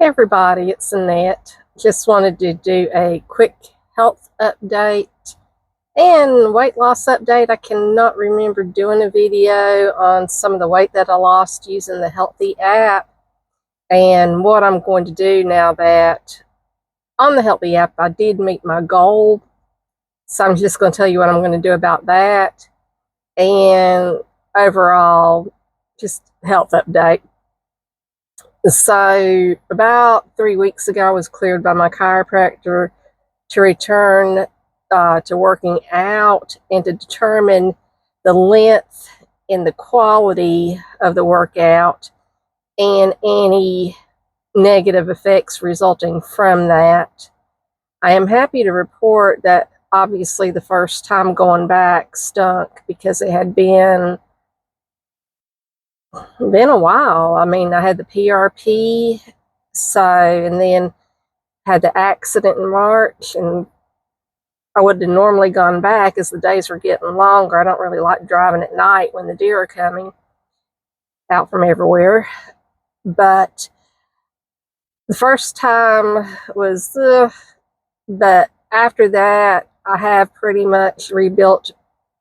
Hey everybody, it's Annette. Just wanted to do a quick health update and weight loss update. I cannot remember doing a video on some of the weight that I lost using the Healthy app and what I'm going to do now that on the Healthy app I did meet my goal. So I'm just going to tell you what I'm going to do about that and overall just health update. So about 3 weeks ago, I was cleared by my chiropractor to return to working out and to determine the length and the quality of the workout and any negative effects resulting from that. I am happy to report that obviously the first time going back stunk because it had been a while. I mean, I had the PRP, and then had the accident in March, and I would have normally gone back as the days were getting longer. I don't really like driving at night when the deer are coming out from everywhere. But the first time was, but after that, I have pretty much rebuilt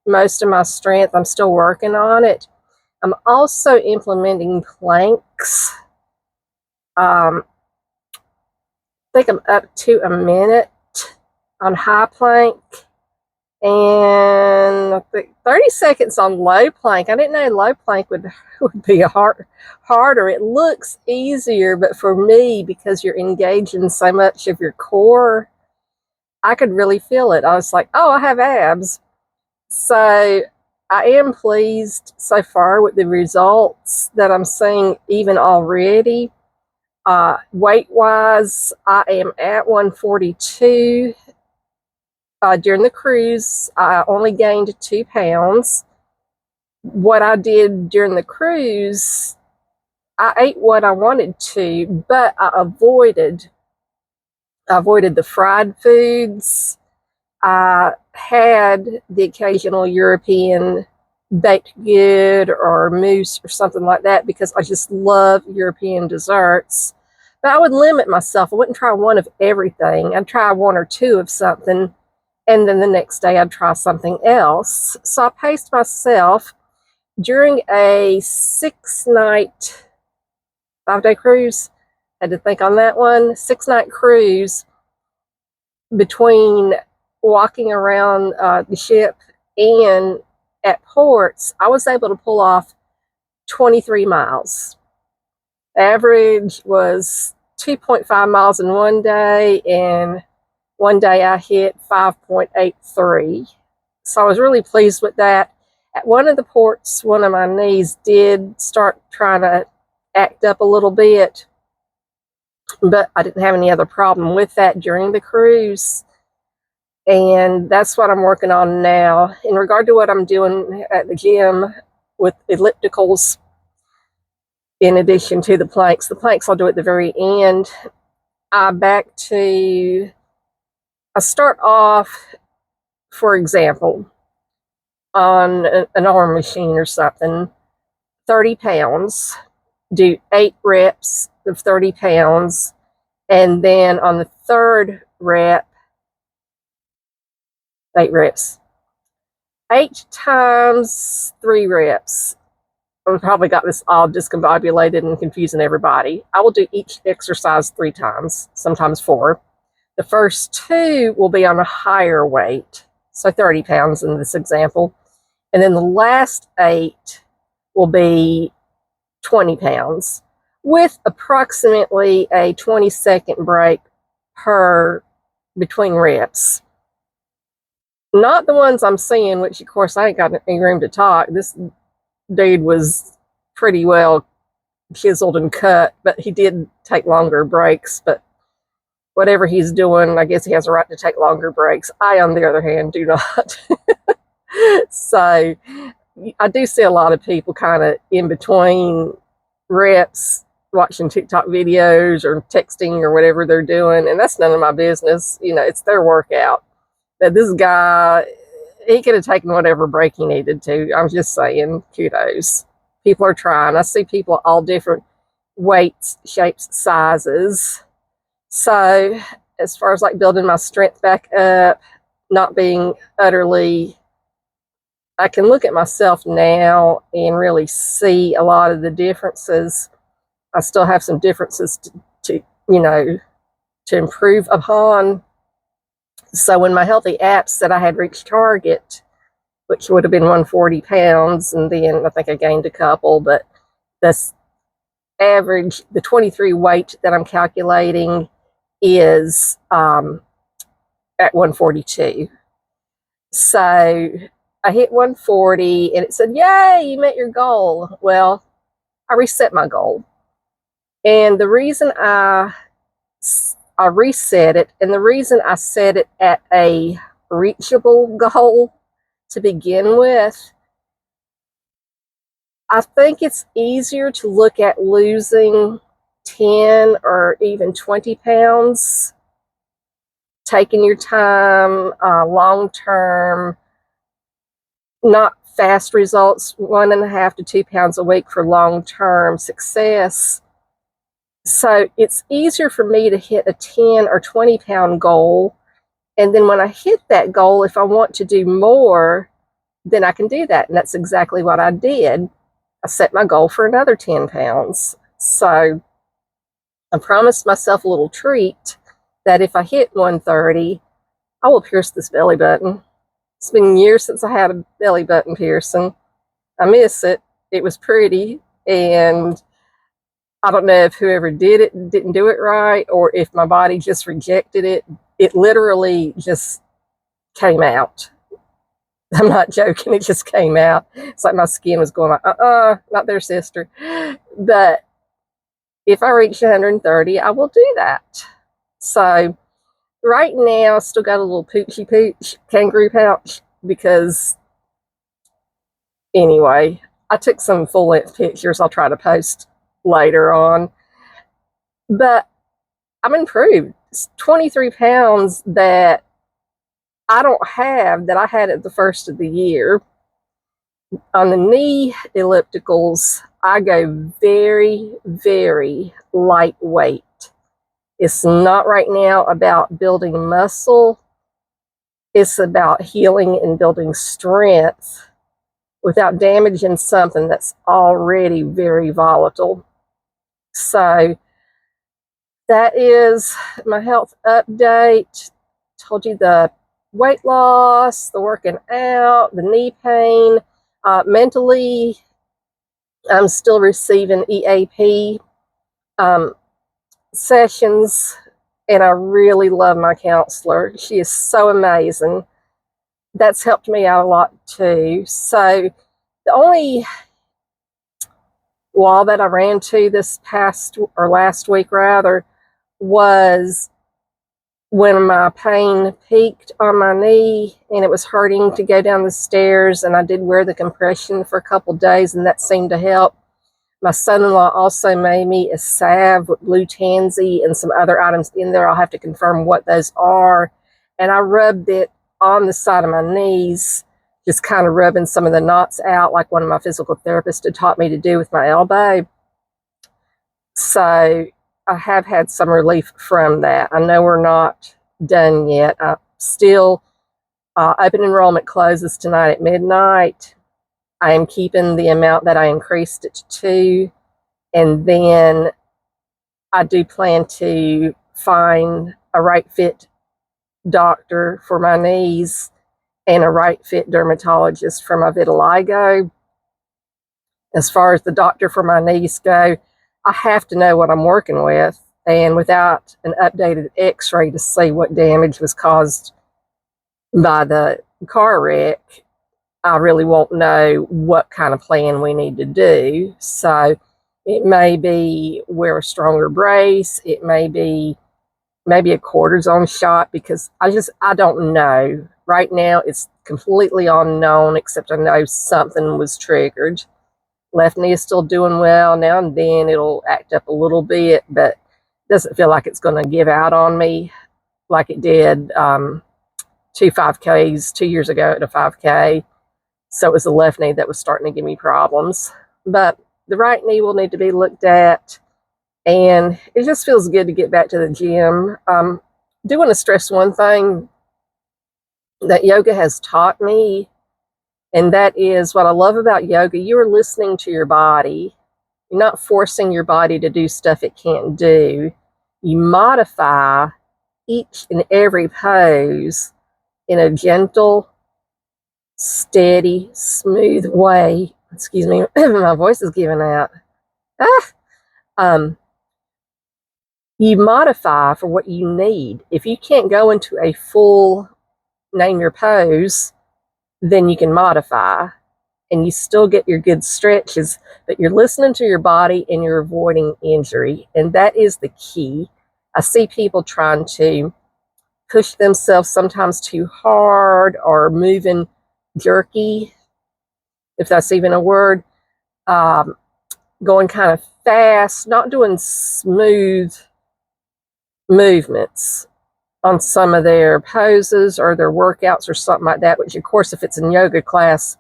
most of my strength. I'm still working on it. I'm also implementing planks. I think I'm up to a minute on high plank and I think 30 seconds on low plank. I didn't know low plank would be harder. It looks easier, but for me, because you're engaging so much of your core, I could really feel it. I was like, oh, I have abs. So I am pleased so far with the results that I'm seeing even already. Weight-wise, I am at 142. During the cruise, I only gained 2 pounds. What I did during the cruise, I ate what I wanted to, but I avoided the fried foods. I had the occasional European baked good or mousse or something like that because I just love European desserts. But I would limit myself. I wouldn't try one of everything. I'd try 1 or 2 of something, and then the next day I'd try something else. So I paced myself during a 6-night, 5-day cruise. Had to think on that one. 6-night cruise between walking around the ship and at ports, I was able to pull off 23 miles. Average was 2.5 miles in one day, and one day I hit 5.83. So I was really pleased with that. At one of the ports, one of my knees did start trying to act up a little bit, but I didn't have any other problem with that during the cruise. And that's what I'm working on now. In regard to what I'm doing at the gym with ellipticals, in addition to the planks I'll do at the very end. I start off, for example, on an arm machine or something, 30 pounds, do 8 reps of 30 pounds, and then on the third rep, 8 reps. 8 times 3 reps. I've probably got this all discombobulated and confusing everybody. I will do each exercise 3 times, sometimes 4. The first 2 will be on a higher weight, so 30 pounds in this example. And then the last 8 will be 20 pounds with approximately a 20-second break between reps. Not the ones I'm seeing, which of course I ain't got any room to talk. This dude was pretty well chiseled and cut, but he did take longer breaks. But whatever he's doing, I guess he has a right to take longer breaks. I, on the other hand, do not. So I do see a lot of people kind of in between reps watching TikTok videos or texting or whatever they're doing, and that's none of my business. You know, it's their workout. But this guy, he could have taken whatever break he needed to. I'm just saying, kudos. People are trying. I see people all different weights, shapes, sizes. So as far as like building my strength back up, not being utterly, I can look at myself now and really see a lot of the differences. I still have some differences to to improve upon. So when my healthy app said I had reached target, which would have been 140 pounds, and then I think I gained a couple, but this average, the 23 weight that I'm calculating is at 142. So I hit 140 and it said, yay, you met your goal. Well, I reset my goal. And the reason I reset it, and the reason I set it at a reachable goal to begin with, I think it's easier to look at losing 10 or even 20 pounds, taking your time, long term, not fast results, 1.5 to 2 pounds a week for long term success. So it's easier for me to hit a 10 or 20 pound goal. And then when I hit that goal, if I want to do more, then I can do that. And that's exactly what I did. I set my goal for another 10 pounds. So I promised myself a little treat that if I hit 130, I will pierce this belly button. It's been years since I had a belly button piercing. I miss it. It was pretty. And I don't know if whoever did it didn't do it right, or if my body just rejected it. It literally just came out. I'm not joking. It just came out. It's like my skin was going like, not there, sister. But if I reach 130, I will do that. So right now, I still got a little poochy pooch kangaroo pouch because anyway, I took some full-length pictures I'll try to post later on. But I'm improved. It's 23 pounds that I don't have that I had at the first of the year. On the knee ellipticals, I go very, very lightweight. It's not right now about building muscle. It's about healing and building strength without damaging something that's already very volatile. So that is my health update. Told you the weight loss, the working out, the knee pain. Mentally, I'm still receiving EAP sessions, and I really love my counselor. She is so amazing. That's helped me out a lot too. So the only wall that I ran to this past, or last week rather, was when my pain peaked on my knee and it was hurting to go down the stairs, and I did wear the compression for a couple days, and that seemed to help. My son-in-law also made me a salve with blue tansy and some other items in there. I'll have to confirm what those are. And I rubbed it on the side of my knees, just kind of rubbing some of the knots out like one of my physical therapists had taught me to do with my elbow. So I have had some relief from that. I know we're not done yet. I still, open enrollment closes tonight at midnight. I am keeping the amount that I increased it to, and then I do plan to find a right fit doctor for my knees and a right fit dermatologist for my vitiligo. As far as the doctor for my knees go, I have to know what I'm working with, and without an updated x-ray to see what damage was caused by the car wreck, I really won't know what kind of plan we need to do. So it may be wear a stronger brace. It may be maybe a cortisone shot, because I don't know. Right now it's completely unknown, except I know something was triggered. Left knee is still doing well. Now and then it'll act up a little bit, but it doesn't feel like it's going to give out on me like it did 2 5Ks 2 years ago at a 5K. So it was the left knee that was starting to give me problems. But the right knee will need to be looked at. And it just feels good to get back to the gym. Do want to stress one thing that yoga has taught me, and that is what I love about yoga. You are listening to your body. You're not forcing your body to do stuff it can't do. You modify each and every pose in a gentle, steady, smooth way. Excuse me, my voice is giving out. Ah! You modify for what you need. If you can't go into a full name your pose, then you can modify and you still get your good stretches, but you're listening to your body and you're avoiding injury. And that is the key. I see people trying to push themselves sometimes too hard or moving jerky, if that's even a word, going kind of fast, not doing smooth movements on some of their poses or their workouts or something like that, which of course, if it's in yoga class,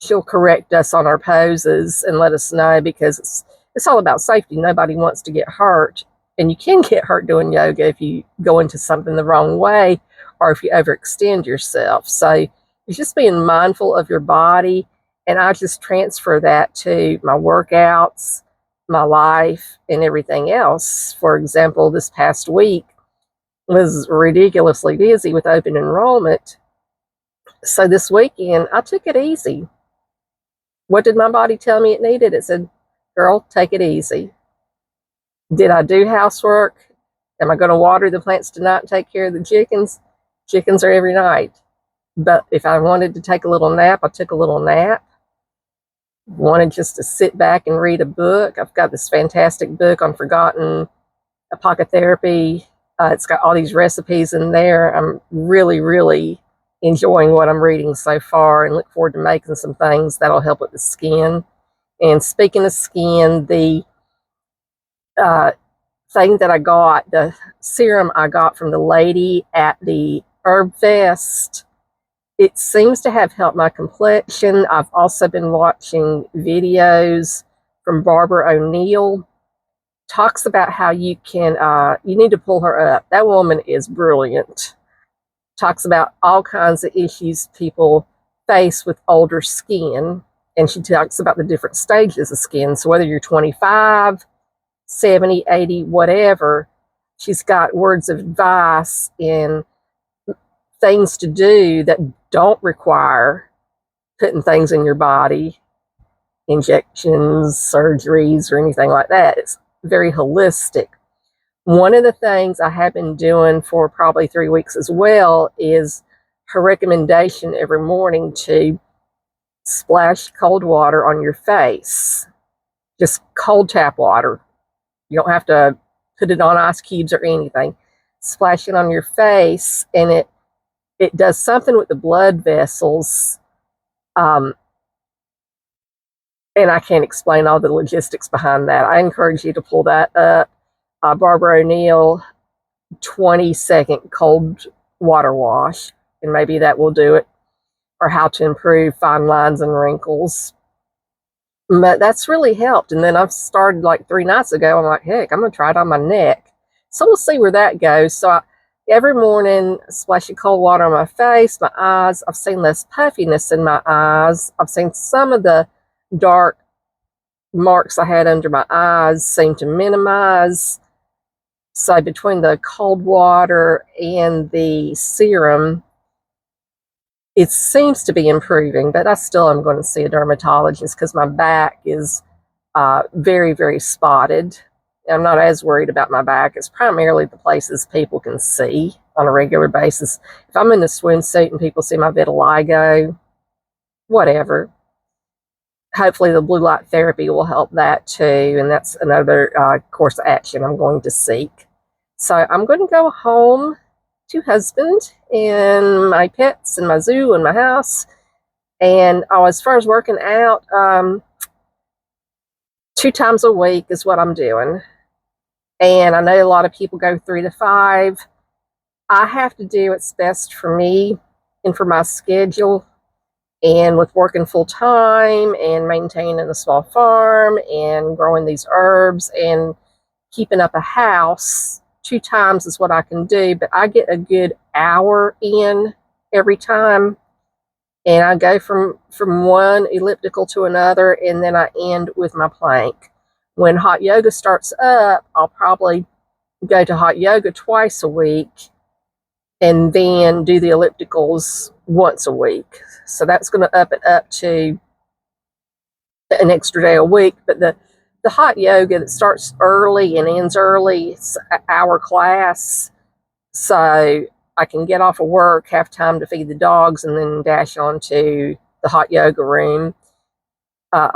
she'll correct us on our poses and let us know, because it's all about safety. Nobody wants to get hurt, and you can get hurt doing yoga if you go into something the wrong way or if you overextend yourself. So it's just being mindful of your body, and I just transfer that to my workouts, my life, and everything else. For example, this past week was ridiculously busy with open enrollment. So this weekend, I took it easy. What did my body tell me it needed? It said, girl, take it easy. Did I do housework? Am I going to water the plants tonight and take care of the chickens? Chickens are every night. But if I wanted to take a little nap, I took a little nap. Wanted just to sit back and read a book. I've got this fantastic book on forgotten apocotherapy. It's got all these recipes in there. I'm really, really enjoying what I'm reading so far and look forward to making some things that'll help with the skin. And speaking of skin, the thing that I got, the serum I got from the lady at the Herb Fest, it seems to have helped my complexion. I've also been watching videos from Barbara O'Neill. Talks about how you can, you need to pull her up. That woman is brilliant. Talks about all kinds of issues people face with older skin. And she talks about the different stages of skin. So whether you're 25, 70, 80, whatever, she's got words of advice and things to do that don't require putting things in your body, injections, surgeries, or anything like that. It's very holistic. One of the things I have been doing for probably 3 weeks as well is her recommendation every morning to splash cold water on your face. Just cold tap water. You don't have to put it on ice cubes or anything. Splash it on your face, and it does something with the blood vessels. And I can't explain all the logistics behind that. I encourage you to pull that up. Barbara O'Neill, 20-second cold water wash, and maybe that will do it. Or how to improve fine lines and wrinkles. But that's really helped. And then I've started like 3 nights ago. I'm like, heck, I'm going to try it on my neck. So we'll see where that goes. So every morning, splash of cold water on my face, my eyes. I've seen less puffiness in my eyes. I've seen some of the dark marks I had under my eyes seem to minimize. So between the cold water and the serum, it seems to be improving, but I still am going to see a dermatologist because my back is very, very spotted. I'm not as worried about my back. It's primarily the places people can see on a regular basis. If I'm in a swimsuit and people see my vitiligo, whatever. Hopefully the blue light therapy will help that too, and that's another course of action I'm going to seek. So I'm going to go home to husband and my pets and my zoo and my house. And as far as working out, 2 times a week is what I'm doing. And I know a lot of people go 3 to 5. I have to do what's best for me and for my schedule. And with working full time and maintaining a small farm and growing these herbs and keeping up a house, 2 times is what I can do, but I get a good hour in every time. And I go from one elliptical to another, and then I end with my plank. When hot yoga starts up, I'll probably go to hot yoga twice a week and then do the ellipticals once a week. So that's going to up it up to an extra day a week. But the hot yoga that starts early and ends early, it's an hour class. So I can get off of work, have time to feed the dogs, and then dash on to the hot yoga room at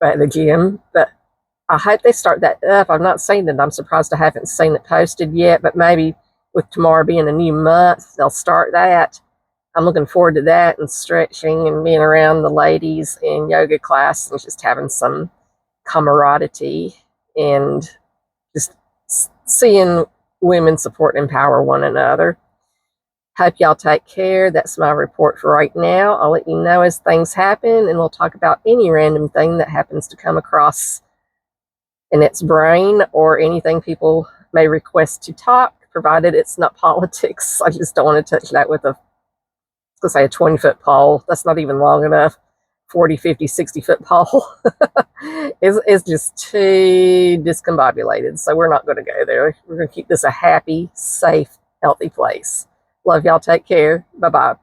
the gym. But I hope they start that up. I'm not saying that I'm surprised I haven't seen it posted yet, but maybe with tomorrow being a new month, they'll start that. I'm looking forward to that, and stretching and being around the ladies in yoga class and just having some camaraderie and just seeing women support and empower one another. Hope y'all take care. That's my report for right now. I'll let you know as things happen, and we'll talk about any random thing that happens to come across in its brain, or anything people may request to talk, provided it's not politics. I just don't want to touch that with let's say a 20-foot pole. That's not even long enough. 40, 50, 60-foot pole is just too discombobulated. So we're not going to go there. We're going to keep this a happy, safe, healthy place. Love y'all. Take care. Bye-bye.